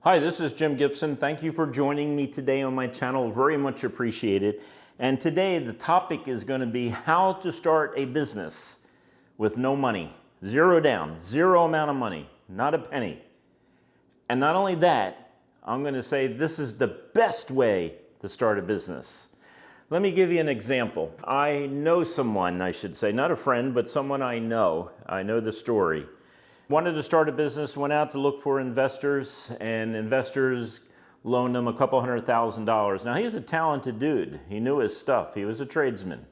Hi, this is Jim Gibson. Thank you for joining me today on my channel. Very much appreciated. And today the topic is going to be how to start a business with no money. Zero down, zero amount of money, not a penny. And not only that, I'm going to say this is the best way to start a business. Let me give you an example. I know someone, I should say, not a friend, but someone I know. I know the story. Wanted to start a business, went out to look for investors, and investors loaned him a couple $100,000. Now, he's a talented dude. He knew his stuff. He was a tradesman.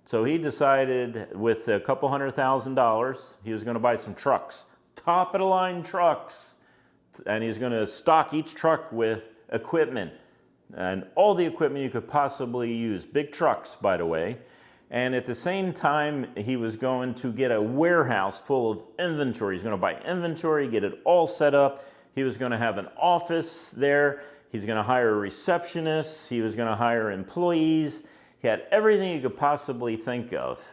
So he decided with a couple $100,000, he was going to buy some trucks, top of the line trucks. And he's going to stock each truck with equipment and all the equipment you could possibly use. Big trucks, by the way. And at the same time, he was going to get a warehouse full of inventory. He's going to buy inventory, get it all set up. He was going to have an office there. He's going to hire a receptionist. He was going to hire employees. He had everything you could possibly think of.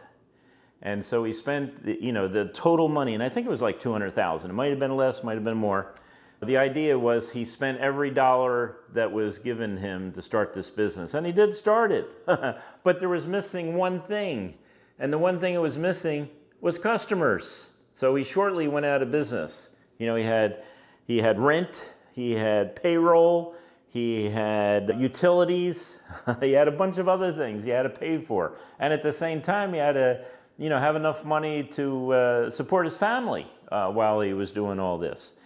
And so he spent, the total money, and I think it was like $200,000. It might have been less, might have been more. The idea was he spent every dollar that was given him to start this business. And he did start it, but there was missing one thing. And the one thing that was missing was customers. So he shortly went out of business. He had rent, he had payroll, he had utilities, he had a bunch of other things he had to pay for. And at the same time, he had to have enough money to support his family while he was doing all this.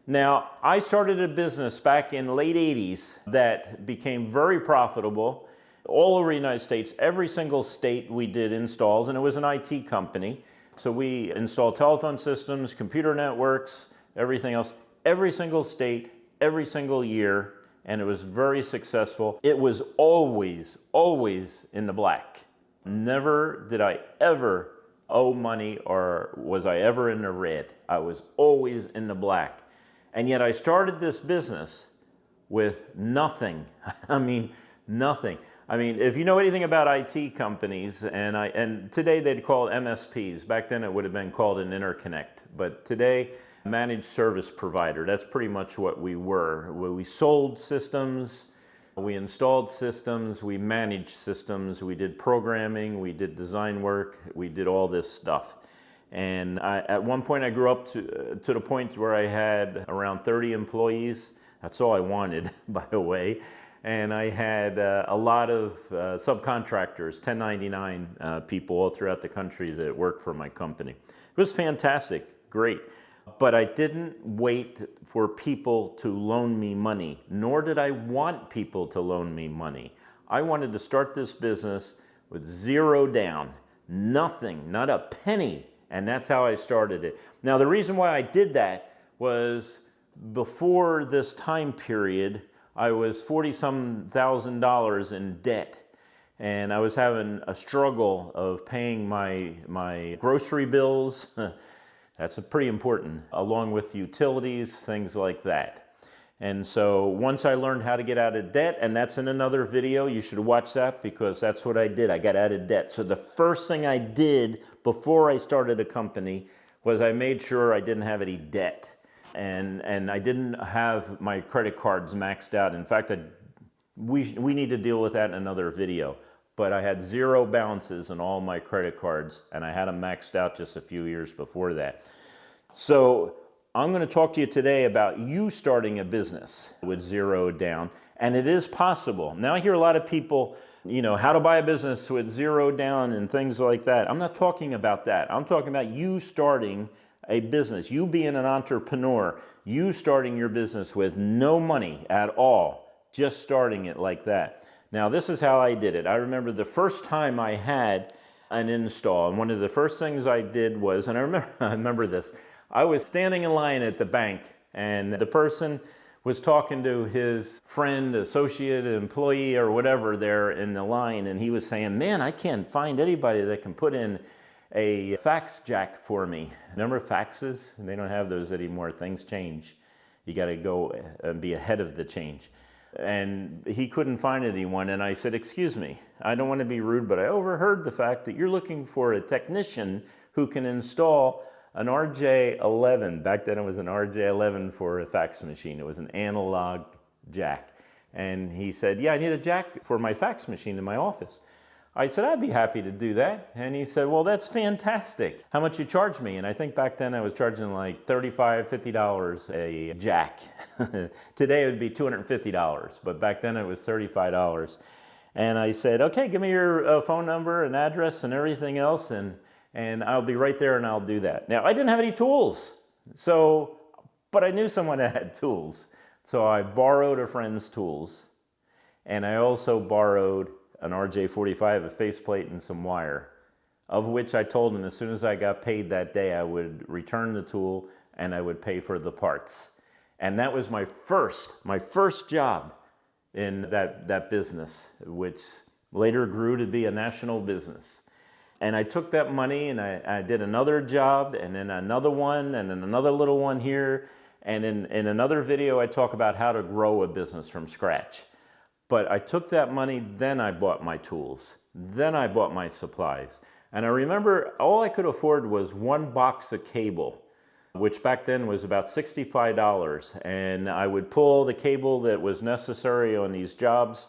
Now, I started a business back in the late 80s that became very profitable all over the United States. Every single state we did installs, and it was an IT company. So we installed telephone systems, computer networks, everything else, every single state, every single year, and it was very successful. It was always, always in the black. Never did I ever owe money or was I ever in the red. I was always in the black. And yet I started this business with nothing. I mean, nothing. I mean, if you know anything about IT companies, and today they'd call it MSPs. Back then it would have been called an interconnect. But today, managed service provider. That's pretty much what we were. We sold systems, we installed systems, we managed systems, we did programming, we did design work, we did all this stuff. And at one point I grew up to the point where I had around 30 employees. That's all I wanted, by the way. And I had a lot of subcontractors, 1099 people all throughout the country that worked for my company. It was fantastic, great. But I didn't wait for people to loan me money, nor did I want people to loan me money. I wanted to start this business with zero down, nothing, not a penny. And that's how I started it. Now, the reason why I did that was before this time period, I was $40-some thousand in debt. And I was having a struggle of paying my grocery bills. That's pretty important, along with utilities, things like that. And so once I learned how to get out of debt, and that's in another video, you should watch that because that's what I did. I got out of debt. So the first thing I did before I started a company was I made sure I didn't have any debt. And I didn't have my credit cards maxed out. In fact, we need to deal with that in another video. But I had zero balances in all my credit cards, and I had them maxed out just a few years before that. So I'm going to talk to you today about you starting a business with zero down, and it is possible. Now I hear a lot of people, how to buy a business with zero down and things like that. I'm not talking about that. I'm talking about you starting a business, you being an entrepreneur, you starting your business with no money at all, just starting it like that. Now this is how I did it. I remember the first time I had an install, and one of the first things I did was, and I remember this, I was standing in line at the bank, and the person was talking to his friend, associate, employee, or whatever there in the line, and he was saying, man, I can't find anybody that can put in a fax jack for me. Remember faxes? They don't have those anymore. Things change. You got to go and be ahead of the change. And he couldn't find anyone, and I said, excuse me, I don't want to be rude, but I overheard the fact that you're looking for a technician who can install an RJ11. Back then it was an RJ11 for a fax machine. It was an analog jack. And he said, yeah, I need a jack for my fax machine in my office. I said, I'd be happy to do that. And he said, well, that's fantastic. How much you charge me? And I think back then I was charging like $35, $50 a jack. Today it would be $250, but back then it was $35. And I said, okay, give me your phone number and address and everything else, and I'll be right there and I'll do that. Now, I didn't have any tools, but I knew someone that had tools. So I borrowed a friend's tools, and I also borrowed an RJ45, a faceplate, and some wire, of which I told him as soon as I got paid that day, I would return the tool and I would pay for the parts. And that was my first job in that business, which later grew to be a national business. And I took that money and I did another job, and then another one, and then another little one here. And in another video, I talk about how to grow a business from scratch. But I took that money, then I bought my tools, then I bought my supplies. And I remember all I could afford was one box of cable, which back then was about $65. And I would pull the cable that was necessary on these jobs,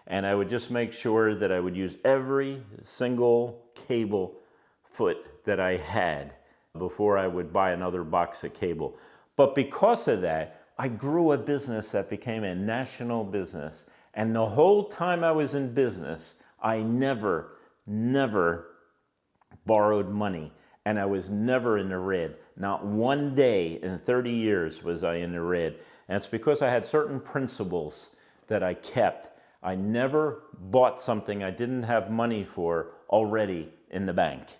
and I would just make sure that I would use every single cable foot that I had before I would buy another box of cable. But because of that, I grew a business that became a national business. And the whole time I was in business, I never borrowed money. And I was never in the red. Not one day in 30 years was I in the red. And it's because I had certain principles that I kept. I never bought something I didn't have money for already in the bank.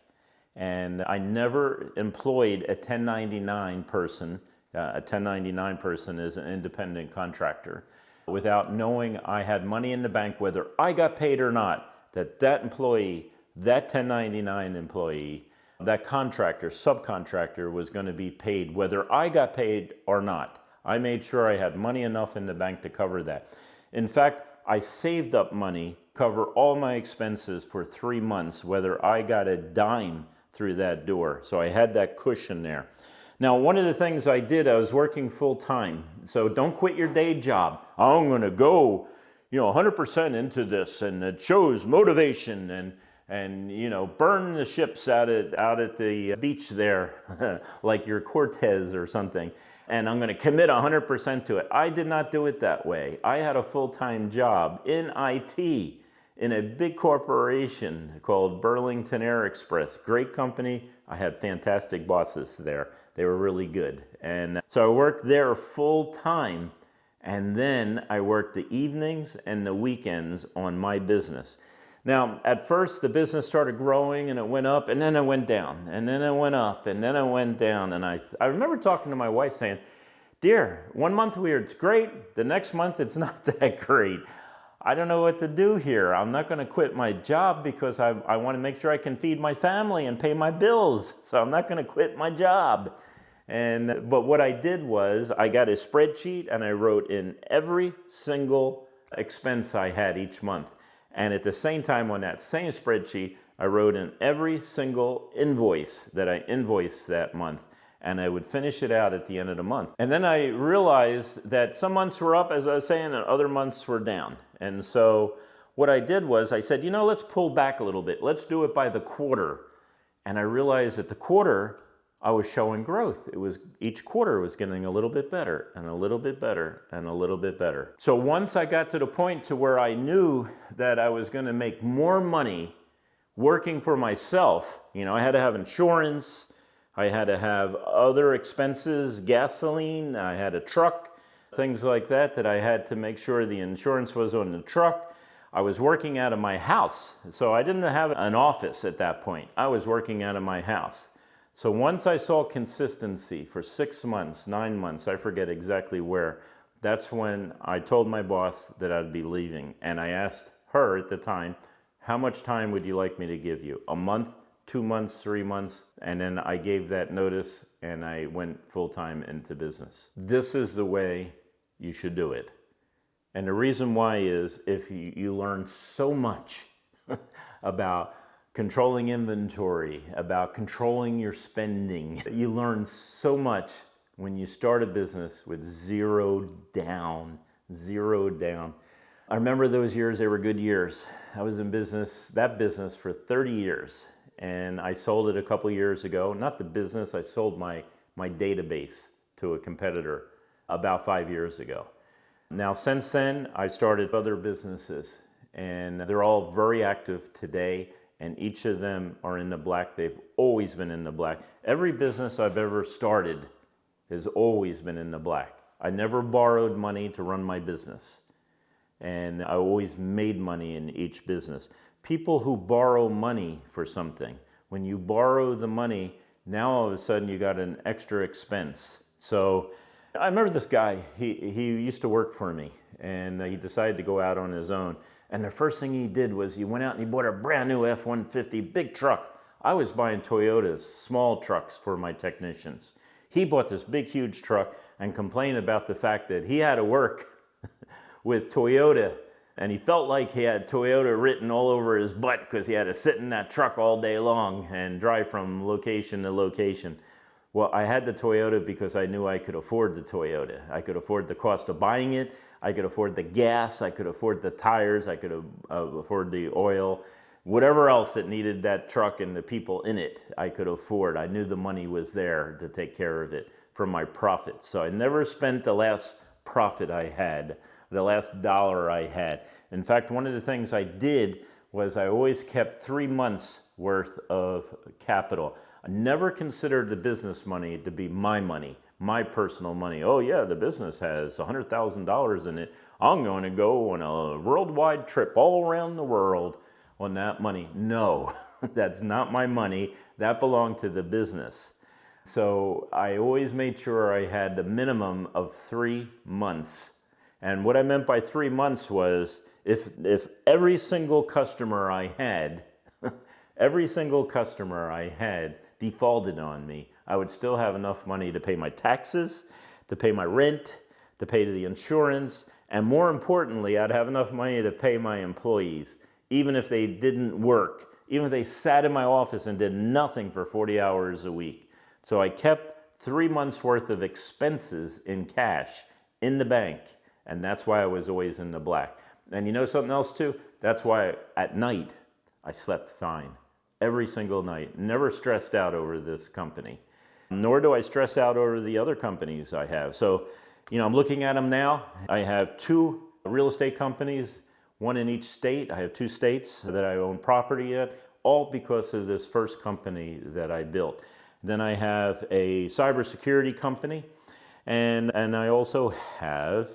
And I never employed a 1099 person. A 1099 person is an independent contractor, without knowing I had money in the bank, whether I got paid or not, that employee, that 1099 employee, that contractor, subcontractor was going to be paid, whether I got paid or not. I made sure I had money enough in the bank to cover that. In fact, I saved up money, cover all my expenses for 3 months, whether I got a dime through that door. So I had that cushion there. Now, one of the things I did, I was working full time. So don't quit your day job. I'm going to go, 100% into this, and it shows motivation, and burn the ships out at the beach there, like you're Cortez or something. And I'm going to commit 100% to it. I did not do it that way. I had a full-time job in IT in a big corporation called Burlington Air Express. Great company. I had fantastic bosses there. They were really good. And so I worked there full time, and then I worked the evenings and the weekends on my business. Now, at first the business started growing and it went up, and then it went down, and then it went up, and then it went down. And I remember talking to my wife saying, dear, 1 month it's great, the next month it's not that great. I don't know what to do here. I'm not going to quit my job because I want to make sure I can feed my family and pay my bills. So I'm not going to quit my job. But what I did was I got a spreadsheet and I wrote in every single expense I had each month. And at the same time on that same spreadsheet, I wrote in every single invoice that I invoiced that month. And I would finish it out at the end of the month. And then I realized that some months were up, as I was saying, and other months were down. And so what I did was I said, let's pull back a little bit. Let's do it by the quarter. And I realized that the quarter, I was showing growth. Each quarter was getting a little bit better and a little bit better and a little bit better. So once I got to the point to where I knew that I was going to make more money working for myself, I had to have insurance, I had to have other expenses, gasoline, I had a truck, things like that I had to make sure the insurance was on the truck. I was working out of my house, so I didn't have an office at that point. I was working out of my house. So once I saw consistency for 6 months, 9 months, I forget exactly where, that's when I told my boss that I'd be leaving. And I asked her at the time, how much time would you like me to give you? A month? 2 months, 3 months, and then I gave that notice and I went full-time into business. This is the way you should do it. And the reason why is if you learn so much about controlling inventory, about controlling your spending. You learn so much when you start a business with zero down, zero down. I remember those years, they were good years. I was in that business for 30 years, and I sold it a couple years ago. Not the business, I sold my database to a competitor about 5 years ago. Now, since then, I started other businesses, and they're all very active today, and each of them are in the black. They've always been in the black. Every business I've ever started has always been in the black. I never borrowed money to run my business, and I always made money in each business. People who borrow money for something, when you borrow the money, now all of a sudden you got an extra expense. So I remember this guy, he used to work for me, and he decided to go out on his own. And the first thing he did was he went out and he bought a brand new F-150 big truck. I was buying Toyotas, small trucks for my technicians. He bought this big, huge truck and complained about the fact that he had to work with Toyota, and he felt like he had Toyota written all over his butt because he had to sit in that truck all day long and drive from location to location. Well, I had the Toyota because I knew I could afford the Toyota. I could afford the cost of buying it. I could afford the gas. I could afford the tires. I could afford the oil. Whatever else that needed that truck and the people in it, I could afford. I knew the money was there to take care of it from my profits. So I never spent the last profit I had, the last dollar I had. In fact, one of the things I did was I always kept 3 months worth of capital. I never considered the business money to be my money, my personal money. Oh yeah, the business has $100,000 in it. I'm going to go on a worldwide trip all around the world on that money. No, that's not my money. That belonged to the business. So I always made sure I had the minimum of 3 months. And what I meant by 3 months was if every single customer I had, every single customer I had defaulted on me, I would still have enough money to pay my taxes, to pay my rent, to pay the insurance, and more importantly, I'd have enough money to pay my employees, even if they didn't work, even if they sat in my office and did nothing for 40 hours a week. So I kept 3 months worth of expenses in cash in the bank, and that's why I was always in the black. And you know something else too? That's why at night I slept fine. Every single night. Never stressed out over this company. Nor do I stress out over the other companies I have. So, you know, I'm looking at them now. I have 2 real estate companies, one in each state. I have 2 states that I own property in, all because of this first company that I built. Then I have a cybersecurity company, and I also have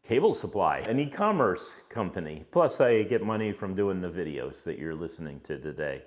cable supply, an e-commerce company. Plus I get money from doing the videos that you're listening to today.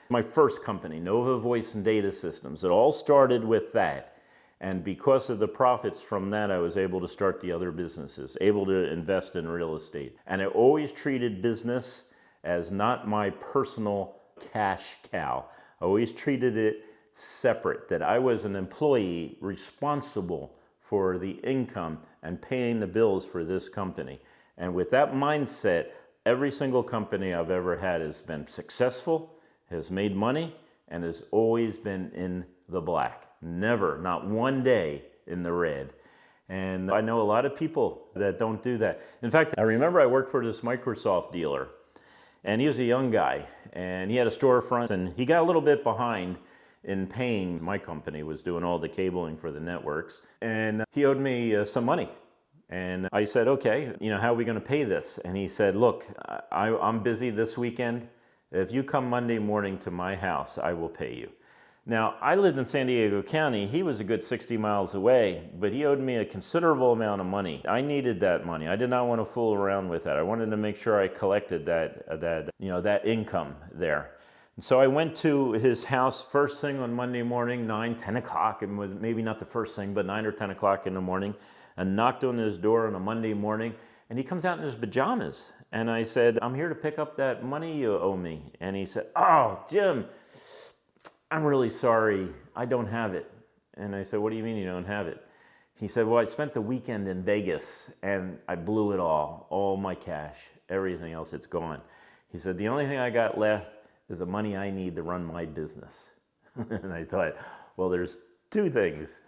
My first company, Nova Voice and Data Systems, it all started with that. And because of the profits from that, I was able to start the other businesses, able to invest in real estate. And I always treated business as not my personal cash cow. I always treated it separate, that I was an employee responsible for the income and paying the bills for this company. And with that mindset, every single company I've ever had has been successful, has made money, and has always been in the black. Never, not one day in the red. And I know a lot of people that don't do that. In fact, I remember I worked for this Microsoft dealer, and he was a young guy, and he had a storefront, and he got a little bit behind in paying. My company was doing all the cabling for the networks, and he owed me some money. And I said, okay, you know, how are we going to pay this? And he said, look, I'm busy this weekend. If you come Monday morning to my house, I will pay you. Now, I lived in San Diego County. He was a good 60 miles away, but he owed me a considerable amount of money. I needed that money. I did not want to fool around with that. I wanted to make sure I collected that income there. And so I went to his house first thing on Monday morning, 9, 10 o'clock. It was maybe not the first thing, but 9 or 10 o'clock in the morning, and knocked on his door on a Monday morning. And he comes out in his pajamas. And I said, I'm here to pick up that money you owe me. And he said, oh, Jim, I'm really sorry. I don't have it. And I said, what do you mean you don't have it? He said, well, I spent the weekend in Vegas and I blew it all my cash, everything else, it's gone. He said, the only thing I got left is the money I need to run my business. And I thought, well, there's two things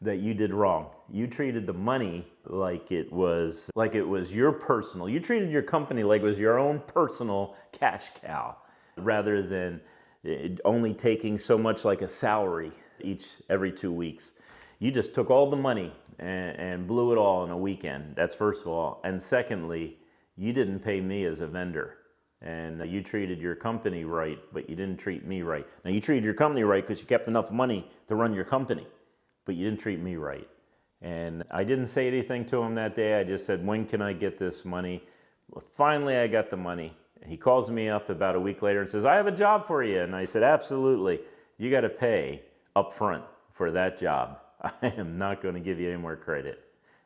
that you did wrong. You treated the money like it was your personal. You treated your company like it was your own personal cash cow, rather than only taking so much like a salary every 2 weeks. You just took all the money and blew it all in a weekend. That's first of all. And secondly, you didn't pay me as a vendor. And you treated your company right, but you didn't treat me right. Now, you treated your company right because you kept enough money to run your company, but you didn't treat me right. And I didn't say anything to him that day. I just said, when can I get this money? Well, finally, I got the money. He calls me up about a week later and says, I have a job for you. And I said, absolutely. You got to pay up front for that job. I am not going to give you any more credit.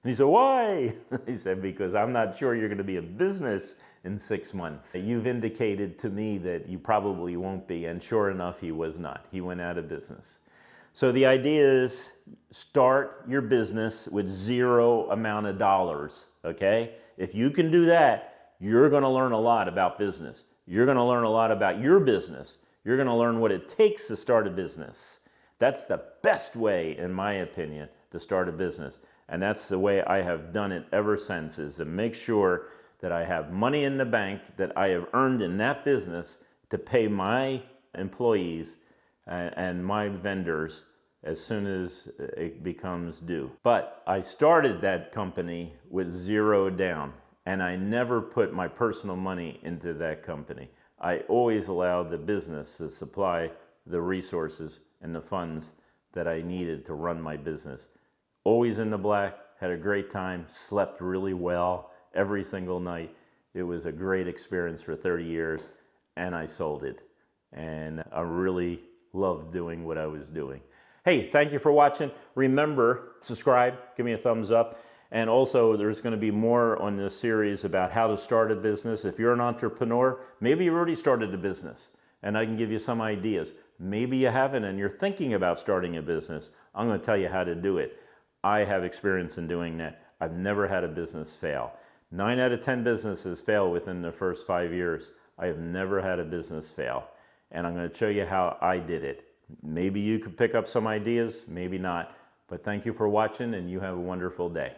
And he said, why? He said, because I'm not sure you're going to be in business in 6 months. You've indicated to me that you probably won't be. And sure enough, he was not. He went out of business. So the idea is start your business with zero amount of dollars, okay? If you can do that, you're going to learn a lot about business. You're going to learn a lot about your business. You're going to learn what it takes to start a business. That's the best way, in my opinion, to start a business. And that's the way I have done it ever since, is to make sure that I have money in the bank that I have earned in that business to pay my employees and my vendors as soon as it becomes due. But I started that company with zero down, and I never put my personal money into that company. I always allowed the business to supply the resources and the funds that I needed to run my business. Always in the black, had a great time, slept really well every single night. It was a great experience for 30 years, and I sold it. And I really loved doing what I was doing. Hey, thank you for watching. Remember, subscribe, give me a thumbs up. And also, there's going to be more on this series about how to start a business. If you're an entrepreneur, maybe you already started a business, and I can give you some ideas. Maybe you haven't, and you're thinking about starting a business. I'm going to tell you how to do it. I have experience in doing that. I've never had a business fail. 9 out of 10 businesses fail within the first 5 years. I have never had a business fail. And I'm going to show you how I did it. Maybe you could pick up some ideas, maybe not. But thank you for watching, and you have a wonderful day.